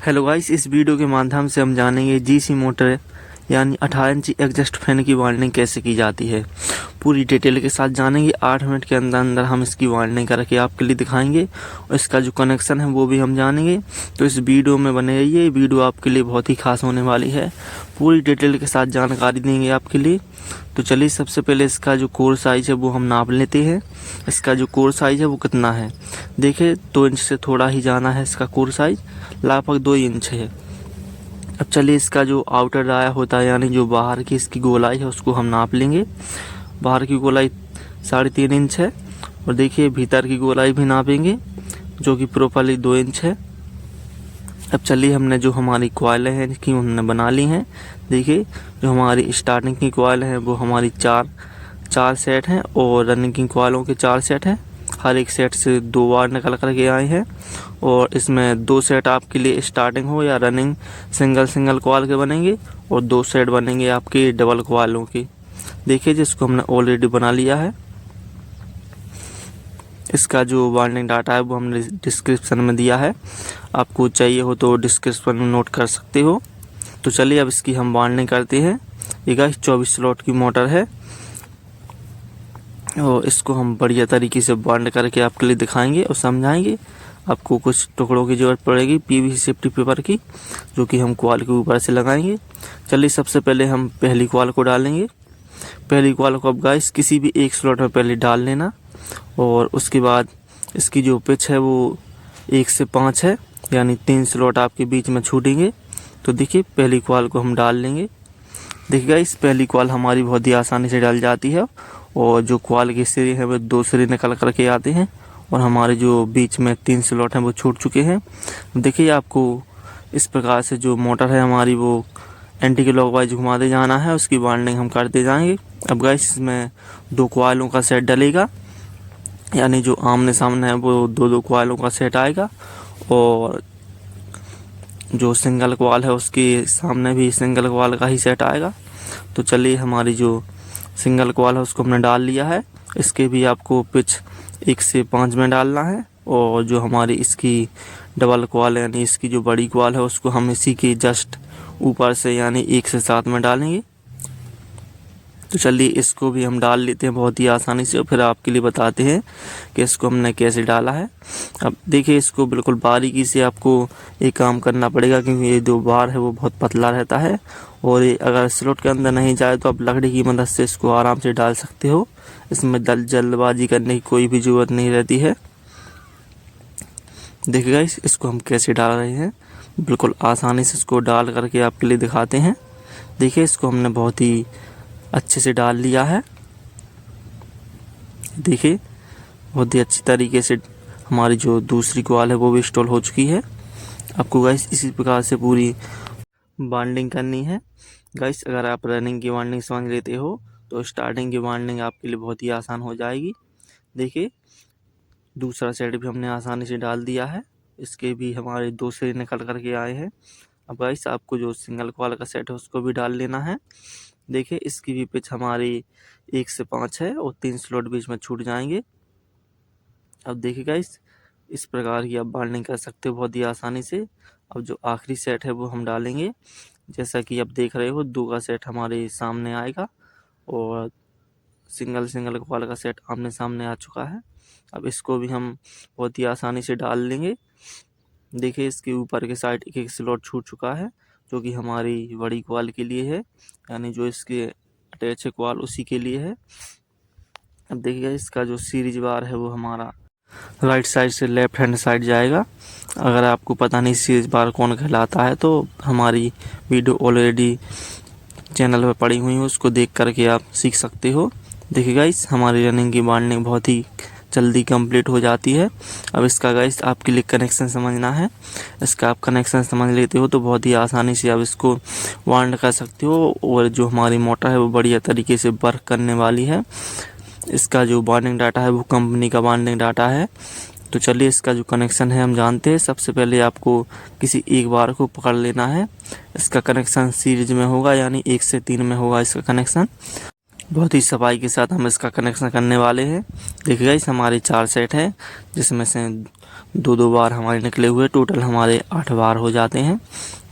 Hello guys, इस video के माध्यम से हम जानेंगे जीसी मोटर यानी 18 इंची एग्जॉस्ट फैन की वायरिंग कैसे की जाती है। पूरी डिटेल के साथ जानेंगे। 8 मिनट के अंदर अंदर हम इसकी वायरिंग करके आपके लिए दिखाएंगे और इसका जो कनेक्शन है वो भी हम जानेंगे। तो इस वीडियो में बने रहिए, वीडियो आपके लिए बहुत ही खास होने वाली है। पूरी डिटेल के साथ जानकारी देंगे आपके लिए। तो चलिए, सबसे पहले इसका जो कोर साइज है वो हम नाप लेते हैं। इसका जो कोर साइज है वो कितना है, देखिए 2 इंच से थोड़ा ही जाना है। इसका कोर साइज लगभग 2 इंच है। अब चलिए, इसका जो आउटर डाया होता है यानी जो बाहर की इसकी गोलाई है उसको हम नाप लेंगे। बाहर की गोलाई 3.5 इंच है और देखिए भीतर की गोलाई भी नापेंगे जो कि प्रॉपर्ली 2 इंच है। अब चलिए, हमने जो हमारी कॉइल है इसकी हमने बना ली हैं। देखिए, जो हमारी स्टार्टिंग की कॉइल है वो हमारी चार सेट हैं और रनिंग की कॉइलों के 4 सेट हैं। हर एक सेट से 2 बार निकल कर के आए हैं और इसमें 2 सेट आपके लिए स्टार्टिंग हो या रनिंग सिंगल कॉइल के बनेंगे और 2 सेट बनेंगे आपके डबल कॉइलों के। देखिए, जिसको हमने ऑलरेडी बना लिया है। इसका जो वायरिंग डाटा है वो हमने डिस्क्रिप्शन में दिया है, आपको चाहिए हो तो डिस्क्रिप्शन में नोट कर सकते हो। तो चलिए, अब इसकी हम वायरिंग करते हैं। ये गाइस 24 स्लॉट की मोटर है और इसको हम बढ़िया तरीके से बांध करके आपके लिए दिखाएंगे और समझाएंगे। आपको कुछ टुकड़ों की ज़रूरत पड़ेगी पीवीसी सेफ्टी पेपर की, जो कि हम कॉइल के ऊपर से लगाएंगे। चलिए, सबसे पहले हम पहली कॉइल को डालेंगे। पहली कॉइल को अब गाइस किसी भी एक स्लॉट में पहले डाल लेना और उसके बाद इसकी जो पिच है वो 1 से 5 है, यानी 3 स्लॉट आपके बीच में छूटेंगे। तो देखिए, पहली कॉइल को हम डाल लेंगे। देखिए गाइस, पहली कॉइल हमारी बहुत ही आसानी से डल जाती है और जो कॉइल के सिरे हैं वो 2 सिरे निकल करके आते हैं और हमारे जो बीच में 3 स्लॉट हैं वो छूट चुके हैं। देखिए, आपको इस प्रकार से जो मोटर है हमारी वो एंटी क्लॉकवाइज घुमाते जाना है, उसकी वायरिंग हम करते जाएंगे। अब गाइस, इसमें 2 कॉइलों का सेट डलेगा, यानी जो आमने सामने है वो 2 कॉइलों का सेट आएगा और जो सिंगल कॉइल है उसके सामने भी सिंगल कॉइल का ही सेट आएगा। तो चलिए, हमारी जो सिंगल कॉइल है उसको हमने डाल लिया है। इसके भी आपको पिच 1 से 5 में डालना है और जो हमारी इसकी डबल कॉइल यानी इसकी जो बड़ी कॉइल है उसको हम इसी के जस्ट ऊपर से यानी 1 से 7 में डालेंगे। तो चलिए, इसको भी हम डाल लेते हैं बहुत ही आसानी से और फिर आपके लिए बताते हैं कि इसको हमने कैसे डाला है। अब देखिए, इसको बिल्कुल बारीकी से आपको एक काम करना पड़ेगा क्योंकि ये जो बार है वो बहुत पतला रहता है और ये अगर स्लॉट के अंदर नहीं जाए तो आप लकड़ी की मदद से इसको आराम से डाल सकते हो। इसमें जल्दबाजी करने की कोई भी ज़रूरत नहीं रहती है। देखिए गाइस, इसको हम कैसे डाल रहे हैं, बिल्कुल आसानी से इसको डाल करके आपके लिए दिखाते हैं। देखिए, इसको हमने बहुत ही अच्छे से डाल लिया है। देखिए, बहुत ही अच्छी तरीके से हमारी जो दूसरी कॉइल है वो भी इंस्टॉल हो चुकी है। आपको गाइस इसी प्रकार से पूरी बाइंडिंग करनी है। गाइस, अगर आप रनिंग की बाइंडिंग समझ लेते हो तो स्टार्टिंग की बाइंडिंग आपके लिए बहुत ही आसान हो जाएगी। देखिए, दूसरा सेट भी हमने आसानी से डाल दिया है। इसके भी हमारे 2 से निकल करके आए हैं। अब गाइस, आपको जो सिंगल कॉइल का सेट है उसको भी डाल लेना है। देखिए, इसकी भी पिच हमारी 1 से 5 है और 3 स्लॉट बीच में छूट जाएंगे। अब देखिए गाइस, इस प्रकार की आप बाइंडिंग कर सकते हो बहुत ही आसानी से। अब जो आखिरी सेट है वो हम डालेंगे। जैसा कि आप देख रहे हो, 2 का सेट हमारे सामने आएगा और सिंगल कॉइल का सेट आमने सामने आ चुका है। अब इसको भी हम बहुत ही आसानी से डाल लेंगे। देखिए, इसके ऊपर के साइड एक स्लॉट छूट चुका है जो कि हमारी बड़ी कॉइल के लिए है, यानी जो इसके अटैच है कॉइल उसी के लिए है। अब देखिएगा, इसका जो सीरीज बार है वो हमारा राइट साइड से लेफ्ट हैंड साइड जाएगा। अगर आपको पता नहीं सीरीज बार कौन कहलाता है तो हमारी वीडियो ऑलरेडी चैनल पर पड़ी हुई है, उसको देख करके आप सीख सकते हो। देखिए गाइस, हमारी रनिंग की बाइंडिंग बहुत ही जल्दी कंप्लीट हो जाती है। अब इसका गाइस आपके लिए कनेक्शन समझना है। इसका आप कनेक्शन समझ लेते हो तो बहुत ही आसानी से आप इसको वाइंड कर सकते हो और जो हमारी मोटर है वो बढ़िया तरीके से वर्क करने वाली है। इसका जो बाइंडिंग डाटा है वो कंपनी का बाइंडिंग डाटा है। तो चलिए, इसका जो कनेक्शन है हम जानते हैं। सबसे पहले आपको किसी एक बार को पकड़ लेना है। इसका कनेक्शन सीरीज में होगा, यानी 1 से 3 में होगा इसका कनेक्शन। बहुत ही सफाई के साथ हम इसका कनेक्शन करने वाले हैं। देखिए गाइस, हमारे 4 सेट है जिसमें से दो बार हमारे निकले हुए, टोटल हमारे 8 बार हो जाते हैं।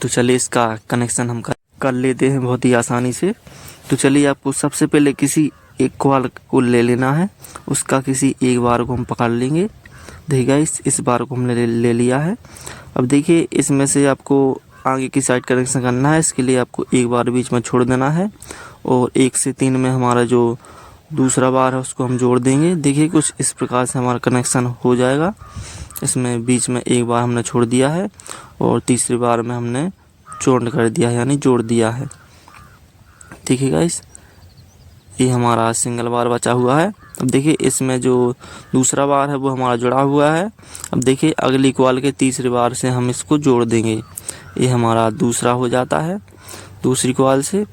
तो चलिए इसका कनेक्शन हम कर लेते हैं बहुत ही आसानी से। तो चलिए आपको सबसे पहले किसी एक कॉल को ले लेना है, उसका किसी एक बार को हम पकड़ लेंगे। देखिए गाइस, इस बार को हमने ले लिया है। अब देखिए इसमें से आपको आगे की साइड कनेक्शन करना है, इसके लिए आपको एक बार बीच में छोड़ देना है और 1 से 3 में हमारा जो दूसरा बार है उसको हम जोड़ देंगे। देखिए कुछ इस प्रकार से हमारा कनेक्शन हो जाएगा। इसमें बीच में एक बार हमने छोड़ दिया है और तीसरी बार में हमने जॉइंट कर दिया है, यानी जोड़ दिया है। देखिए गाइस, ये हमारा सिंगल बार बचा हुआ है। अब देखिए इसमें जो दूसरा बार है वो हमारा जुड़ा हुआ है। अब देखिए अगली कॉल के तीसरी बार से हम इसको जोड़ देंगे, ये हमारा दूसरा हो जाता है दूसरी कॉल से।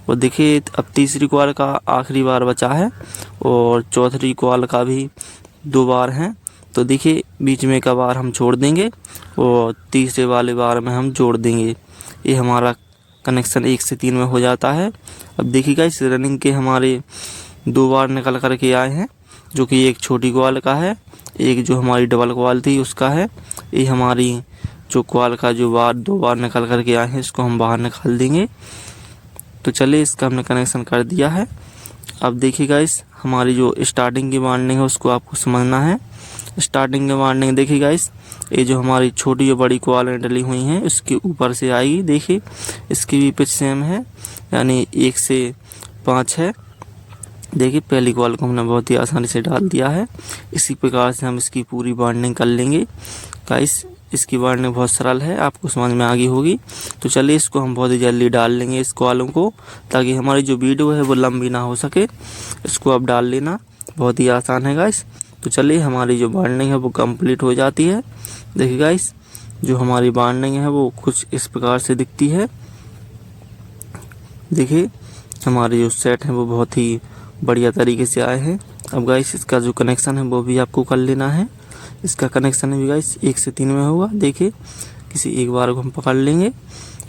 और देखिए अब तीसरी कॉल का आखिरी बार बचा है और चौथी कॉल का भी 2 बार हैं। तो देखिए बीच में का बार हम छोड़ देंगे और तीसरे वाले बार में हम जोड़ देंगे। ये हमारा कनेक्शन 1 से 3 में हो जाता है। अब देखिएगा इस रनिंग के हमारे 2 बार निकल कर के आए हैं, जो कि एक छोटी कॉल का है, एक जो हमारी डबल कॉल थी उसका है। ये हमारी जो कॉल का जो 2 बार निकल कर के आए हैं, इसको हम बाहर निकाल देंगे। तो चलिए इसका हमने कनेक्शन कर दिया है। अब देखिएगा इस हमारी जो स्टार्टिंग की वार्निंग है उसको आपको समझना है। स्टार्टिंग की वार्निंग देखिएगा इस, ये जो हमारी छोटी और बड़ी कॉल डली हुई हैं इसके ऊपर से आएगी। देखिए इसकी भी पिच सेम है, यानी 1 से 5 है। देखिए पहली कॉल को हमने बहुत ही आसानी से डाल दिया है। इसी प्रकार से हम इसकी पूरी बाइंडिंग कर लेंगे। गाइस इसकी बाइंडिंग बहुत सरल है, आपको समझ में आ गई होगी। तो चलिए इसको हम बहुत ही जल्दी डाल लेंगे इस कॉलों को, ताकि हमारी जो वीडियो है वो लंबी ना हो सके। इसको अब डाल लेना बहुत ही आसान है गाइस। तो चलिए हमारी जो बाइंडिंग है वो कंप्लीट हो जाती है। देखिए गाइस, जो हमारी बाइंडिंग है वो कुछ इस प्रकार से दिखती है। देखिए हमारे जो सेट हैं वो बहुत ही बढ़िया तरीके से आए हैं। अब गाइस इसका जो कनेक्शन है वो भी आपको कर लेना है। इसका कनेक्शन भी गाइस 1 से 3 में होगा। देखिए किसी एक बार को हम पकड़ लेंगे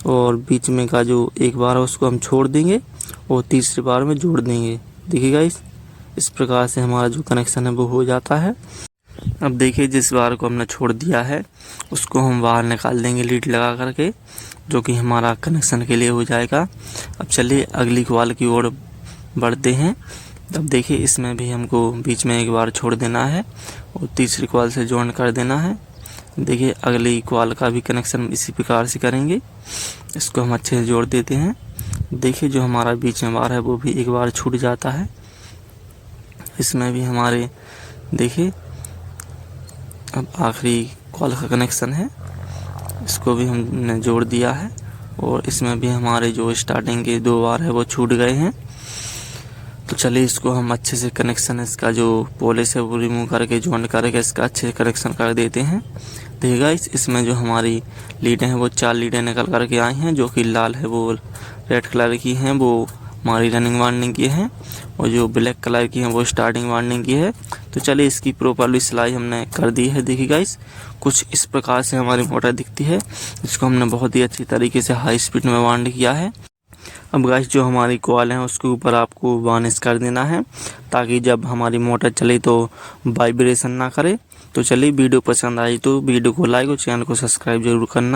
और बीच में का जो एक बार है उसको हम छोड़ देंगे और तीसरी बार में जोड़ देंगे। देखिए गाइस इस प्रकार से हमारा जो कनेक्शन है वो हो जाता है। अब देखिए जिस बार को हमने छोड़ दिया है उसको हम बाहर निकाल देंगे लीड लगा करके, जो कि हमारा कनेक्शन के लिए हो जाएगा। अब चलिए अगली कॉल की ओर बढ़ते हैं। अब देखिए इसमें भी हमको बीच में एक बार छोड़ देना है और तीसरी कॉल से जॉइन कर देना है। देखिए अगली कॉल का भी कनेक्शन इसी प्रकार से करेंगे। इसको हम अच्छे से जोड़ देते हैं। देखिए जो हमारा बीच में बार है वो भी एक बार छूट जाता है। इसमें भी हमारे देखिए अब आखिरी कॉल का कनेक्शन है, इसको भी हमने जोड़ दिया है और इसमें भी हमारे जो स्टार्टिंग के 2 बार है वो छूट गए हैं। तो चलिए इसको हम अच्छे से कनेक्शन, इसका जो पॉलिश है वो रिमूव करके जॉइन करके इसका अच्छे से कनेक्शन कर देते हैं। देखिएगा इसमें जो हमारी लीडें हैं वो 4 लीडें निकल करके आई हैं, जो कि लाल है वो रेड कलर की हैं, वो हमारी रनिंग वार्निंग की है, और जो ब्लैक कलर की है वो स्टार्टिंग वार्निंग की है। तो चलिए इसकी प्रॉपरली सिलाई हमने कर दी है। देखिए गाइस कुछ इस प्रकार से हमारी मोटर दिखती है, इसको हमने बहुत ही अच्छी तरीके से हाई स्पीड में वार्निंग किया है। अब गाइस जो हमारी कॉल है उसके ऊपर आपको वार्निश कर देना है, ताकि जब हमारी मोटर चले तो वाइब्रेशन ना करे। तो चलिए वीडियो पसंद आई तो वीडियो को लाइक और चैनल को सब्सक्राइब जरूर करना।